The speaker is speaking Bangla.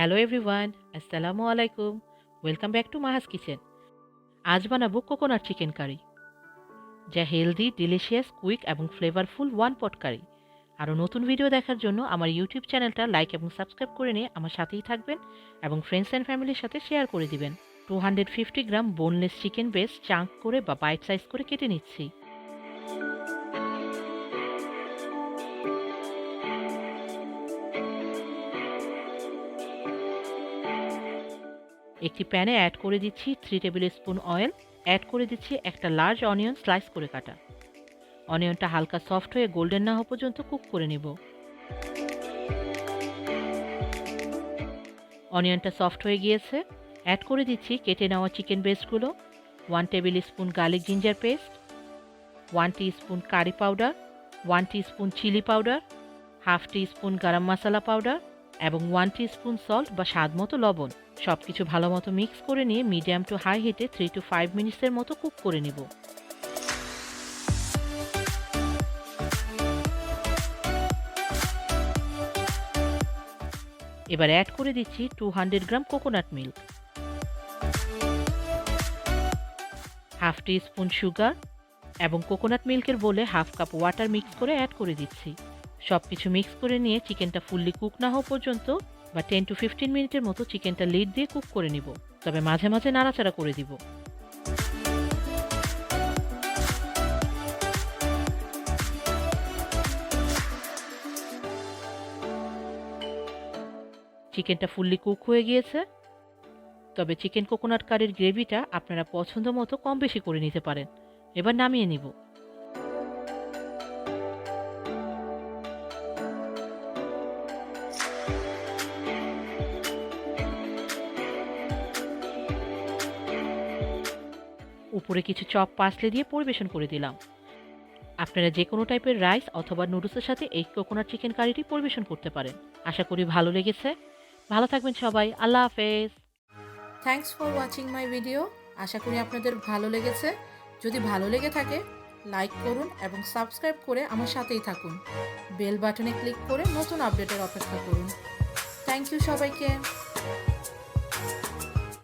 হ্যালো এভরিওয়ান, আসসালামু আলাইকুম। Welcome back to Maha's kitchen. আজ বানাবো কোকোনাট চিকেন কারি, যা হেলদি, ডিলিশিয়াস, কুইক এবং ফ্লেভারফুল ওয়ান পট কারি। আরও নতুন ভিডিও দেখার জন্য আমার ইউটিউব চ্যানেলটা লাইক এবং সাবস্ক্রাইব করে নিয়ে আমার সাথেই থাকবেন এবং ফ্রেন্ডস অ্যান্ড ফ্যামিলির সাথে শেয়ার করে দিবেন। 250 গ্রাম বোনলেস চিকেন ব্রেস্ট চাঙ্ক করে বা বাইট সাইজ করে কেটে নিচ্ছি। একটি প্যানে অ্যাড করে দিচ্ছি 3 টেবিল স্পুন অয়েল। অ্যাড করে দিচ্ছি একটা লার্জ অনিয়ন স্লাইস করে কাটা। অনিয়নটা হালকা সফট হয়ে গোল্ডেন না হওয়া পর্যন্ত কুক করে নিব। অনিয়নটা সফট হয়ে গিয়েছে। অ্যাড করে দিচ্ছি কেটে নেওয়া চিকেন ব্রেস্টগুলো, 1 tablespoon garlic ginger paste, 1 teaspoon curry powder, 1 teaspoon chili powder, half teaspoon garam masala powder এবং 1 টিস্পুন সল্ট বা স্বাদ মতো লবণ। সব কিছু ভালো মতো মিক্স করে নিয়ে মিডিয়াম টু হাই হিটে 3 to 5 মিনিটসের মতো কুক করে নিব। এবার অ্যাড করে দিচ্ছি 200 গ্রাম কোকোনাট মিল্ক, হাফ টি স্পুন সুগার এবং কোকোনাট মিল্কের বলে হাফ কাপ ওয়াটার মিক্স করে অ্যাড করে দিচ্ছি। সব কিছু মিক্স করে নিয়ে চিকেনটা ফুললি কুক না হওয়া পর্যন্ত বা 10 to 15 মিনিটের মতো চিকেনটা লিড দিয়ে কুক করে নিব, তবে মাঝে মাঝে নাড়াচাড়া করে দিব। চিকেনটা ফুললি কুক হয়ে গিয়েছে, তবে চিকেন কোকোনাট কারির গ্রেভিটা আপনারা পছন্দ মতো কম বেশি করে নিতে পারেন। এবার নামিয়ে নিব। উপরে কিছু চপ পাসলে দিয়ে পরিবেশন করে দিলাম। আপনারা যে কোনো টাইপের রাইস অথবা নুডলসের সাথে এই কোকোনাট চিকেন কারিটি পরিবেশন করতে পারেন। আশা করি ভালো লেগেছে। ভালো থাকবেন সবাই। আল্লাহ হাফেজ। Thanks for watching my video. আশা করি আপনাদের ভালো লেগেছে। যদি ভালো লেগে থাকে লাইক করুন এবং সাবস্ক্রাইব করে আমার সাথেই থাকুন। বেল বাটনে ক্লিক করে নতুন আপডেটের অপেক্ষা করুন। থ্যাংক ইউ সবাইকে।